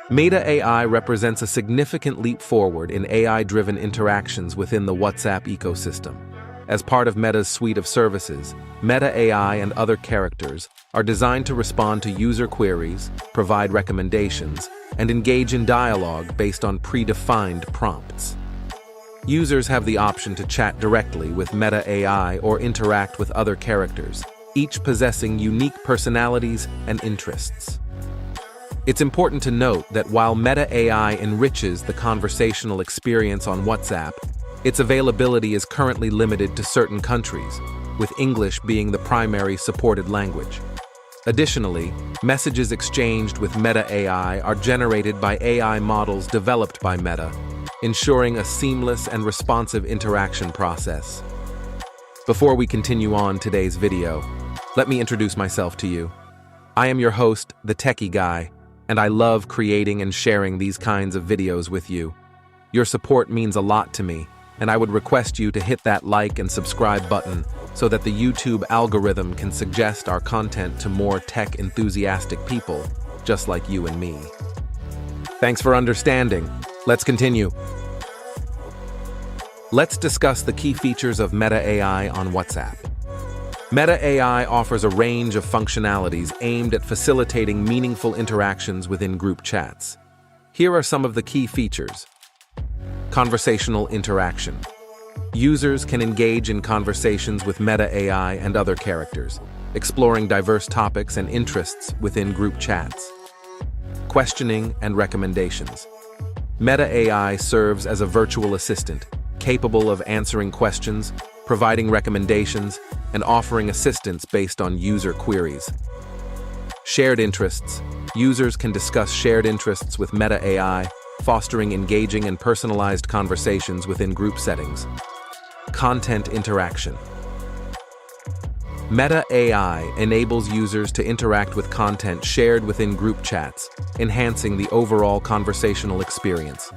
Meta AI represents a significant leap forward in AI-driven interactions within the WhatsApp ecosystem. As part of Meta's suite of services, Meta AI and other characters are designed to respond to user queries, provide recommendations, and engage in dialogue based on predefined prompts. Users have the option to chat directly with Meta AI or interact with other characters, each possessing unique personalities and interests. It's important to note that while Meta AI enriches the conversational experience on WhatsApp, its availability is currently limited to certain countries, with English being the primary supported language. Additionally, messages exchanged with Meta AI are generated by AI models developed by Meta, ensuring a seamless and responsive interaction process. Before we continue on today's video, let me introduce myself to you. I am your host, the Techie Guy, and I love creating and sharing these kinds of videos with you. Your support means a lot to me, and I would request you to hit that like and subscribe button so that the YouTube algorithm can suggest our content to more tech-enthusiastic people, just like you and me. Thanks for understanding. Let's continue. Let's discuss the key features of Meta AI on WhatsApp. Meta AI offers a range of functionalities aimed at facilitating meaningful interactions within group chats. Here are some of the key features. Conversational interaction. Users can engage in conversations with Meta AI and other characters, exploring diverse topics and interests within group chats. Questioning and recommendations. Meta AI serves as a virtual assistant, capable of answering questions, providing recommendations, and offering assistance based on user queries. Shared interests. Users can discuss shared interests with Meta AI, fostering engaging and personalized conversations within group settings. Content interaction. Meta AI enables users to interact with content shared within group chats, enhancing the overall conversational experience.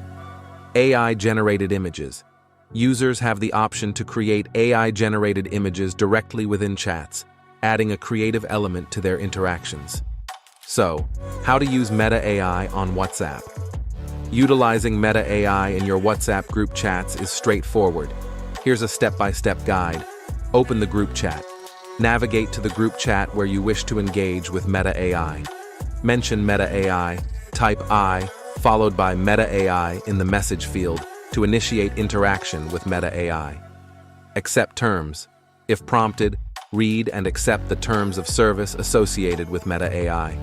AI-generated images. Users have the option to create AI-generated images directly within chats, adding a creative element to their interactions. So, how to use Meta AI on WhatsApp? Utilizing Meta AI in your WhatsApp group chats is straightforward. Here's a step-by-step guide. Open the group chat. Navigate to the group chat where you wish to engage with Meta AI. Mention Meta AI, type I, followed by Meta AI in the message field to initiate interaction with Meta AI. Accept terms. If prompted, read and accept the terms of service associated with Meta AI.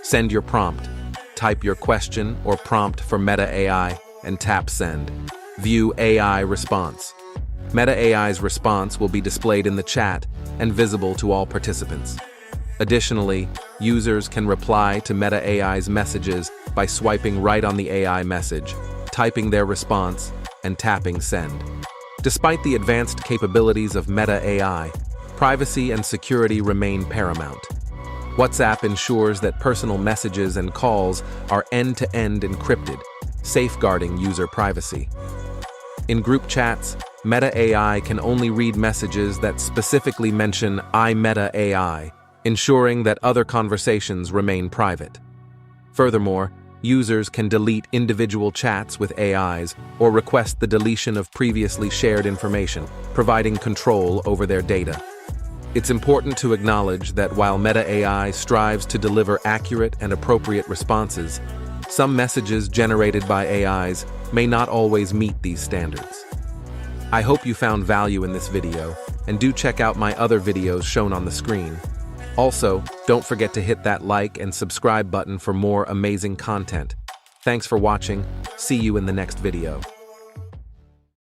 Send your prompt. Type your question or prompt for Meta AI and tap Send. View AI response. Meta AI's response will be displayed in the chat and visible to all participants. Additionally, users can reply to Meta AI's messages by swiping right on the AI message, typing their response, and tapping Send. Despite the advanced capabilities of Meta AI, privacy and security remain paramount. WhatsApp ensures that personal messages and calls are end-to-end encrypted, safeguarding user privacy. In group chats, Meta AI can only read messages that specifically mention Meta AI, ensuring that other conversations remain private. Furthermore, users can delete individual chats with AIs or request the deletion of previously shared information, providing control over their data. It's important to acknowledge that while Meta AI strives to deliver accurate and appropriate responses, some messages generated by AIs may not always meet these standards. I hope you found value in this video, and do check out my other videos shown on the screen. Also, don't forget to hit that like and subscribe button for more amazing content. Thanks for watching. See you in the next video.